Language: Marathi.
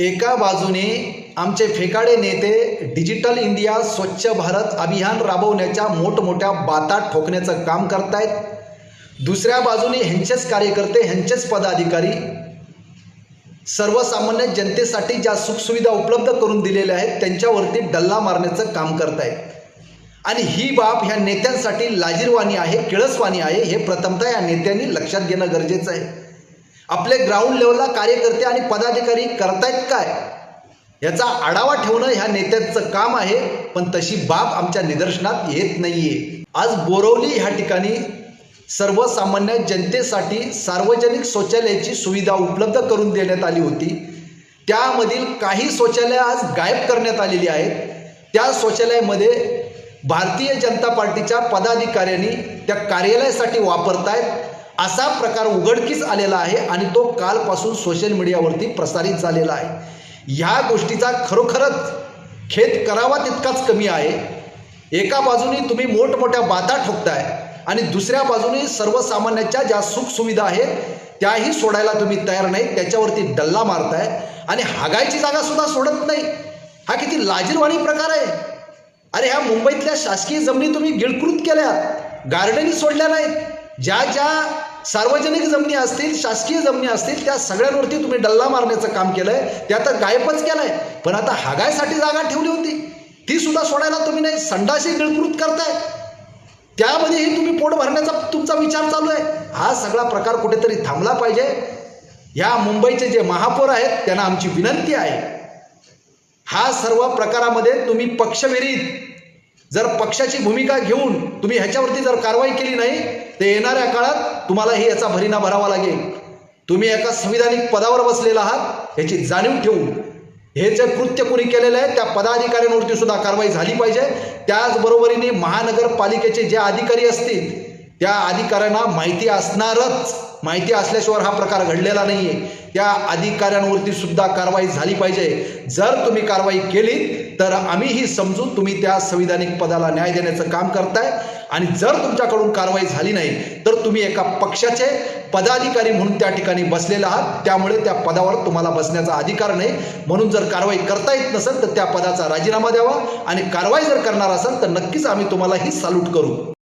एका बाजूने आमचे फेकाडे नेते डिजिटल इंडिया स्वच्छ भारत अभियान राबवण्याच्या मोठमोठ्या बाता ठोकण्याचं काम करतायत. दुसऱ्या बाजूने ह्यांचेच कार्यकर्ते, ह्यांचेच पदाधिकारी सर्वसामान्य जनतेसाठी ज्या सुखसुविधा उपलब्ध करून दिलेल्या आहेत त्यांच्यावरती डल्ला मारण्याचं काम करतायत. आणि ही बाब ह्या नेत्यांसाठी लाजिरवाणी आहे, किळसवाणी आहे. हे प्रथमतः या नेत्यांनी लक्षात घेणं गरजेचं आहे. आपले ग्राउंड लेवलला कार्यकर्ते आणि पदाधिकारी करतायत काय याचा आढावा ठेवणं ह्या नेत्यांचं काम आहे, पण तशी बाब आमच्या निदर्शनात येत नाहीये. आज बोरवली ह्या ठिकाणी सर्वसामान्य जनतेसाठी सार्वजनिक शौचालयाची सुविधा उपलब्ध करून देण्यात आली होती. त्यामधील काही शौचालय आज गायब करण्यात आलेली आहेत. त्या शौचालयामध्ये भारतीय जनता पार्टीच्या पदाधिकाऱ्यांनी त्या कार्यालयासाठी वापरतायत असा प्रकार उघडकीस आलेला आहे आणि तो कालपासून सोशल मीडियावरती प्रसारित झालेला आहे. ह्या गोष्टीचा खरोखरच खेद करावा तितकाच कमी आहे. एका बाजूने तुम्ही मोठमोठ्या बाता ठोकताय आणि दुसऱ्या बाजूने सर्वसामान्यांच्या ज्या सुखसुविधा आहेत त्याही सोडायला तुम्ही तयार नाही, त्याच्यावरती डल्ला मारताय आणि हागायची जागा सुद्धा सोडत नाही. हा किती लाजिरवाणी प्रकार आहे. अरे ह्या मुंबईतल्या शासकीय जमिनी तुम्ही गिळकृत केल्या, गार्डनी सोडल्या नाहीत. ज्या ज्या सार्वजनिक जमिनी असतील, शासकीय जमिनी असतील, त्या सगळ्यांवरती तुम्ही डल्ला मारण्याचं काम केलंय. त्या तर गायबच केलंय. पण आता हागायसाठी जागा ठेवली होती ती सुद्धा सोडायला तुम्ही नाही, संडाशी गिळकृत करताय. त्यामध्येही तुम्ही पोट भरण्याचा तुमचा विचार चालू आहे. हा सगळा प्रकार कुठेतरी थांबला पाहिजे. ह्या मुंबईचे जे महापौर आहेत त्यांना आमची विनंती आहे, हा सर्व प्रकारामध्ये तुम्ही पक्षविरहित जर पक्षाची भूमिका घेऊन तुम्ही ह्याच्यावरती जर कारवाई केली नाही तर येणाऱ्या काळात तुम्हालाही याचा भरिणा भरावा लागेल. तुम्ही एका संविधानिक पदावर बसलेला आहात याची जाणीव ठेवून हे जे कृत्य कोणी केलेलं आहे त्या पदाधिकाऱ्यांवरती सुद्धा कारवाई झाली पाहिजे. त्याचबरोबरीने महानगरपालिकेचे जे अधिकारी असतील त्या अधिकाऱ्यांना माहिती असणारच, माहिती असल्याशिवाय हा प्रकार घडलेला नाहीये. त्या अधिकाऱ्यांवरती सुद्धा कारवाई झाली पाहिजे. जर तुम्ही कारवाई केली तर आम्हीही समजू तुम्ही त्या संविधानिक पदाला न्याय देण्याचं काम करताय. आणि जर तुमच्याकडून कारवाई झाली नाही तर तुम्ही एका पक्षाचे पदाधिकारी म्हणून त्या ठिकाणी बसलेले आहात, त्यामुळे त्या पदावर तुम्हाला बसण्याचा अधिकार नाही. म्हणून जर कारवाई करता येत नसेल तर त्या पदाचा राजीनामा द्यावा आणि कारवाई जर करणार असाल तर नक्कीच आम्ही तुम्हाला ही सॅल्यूट करू.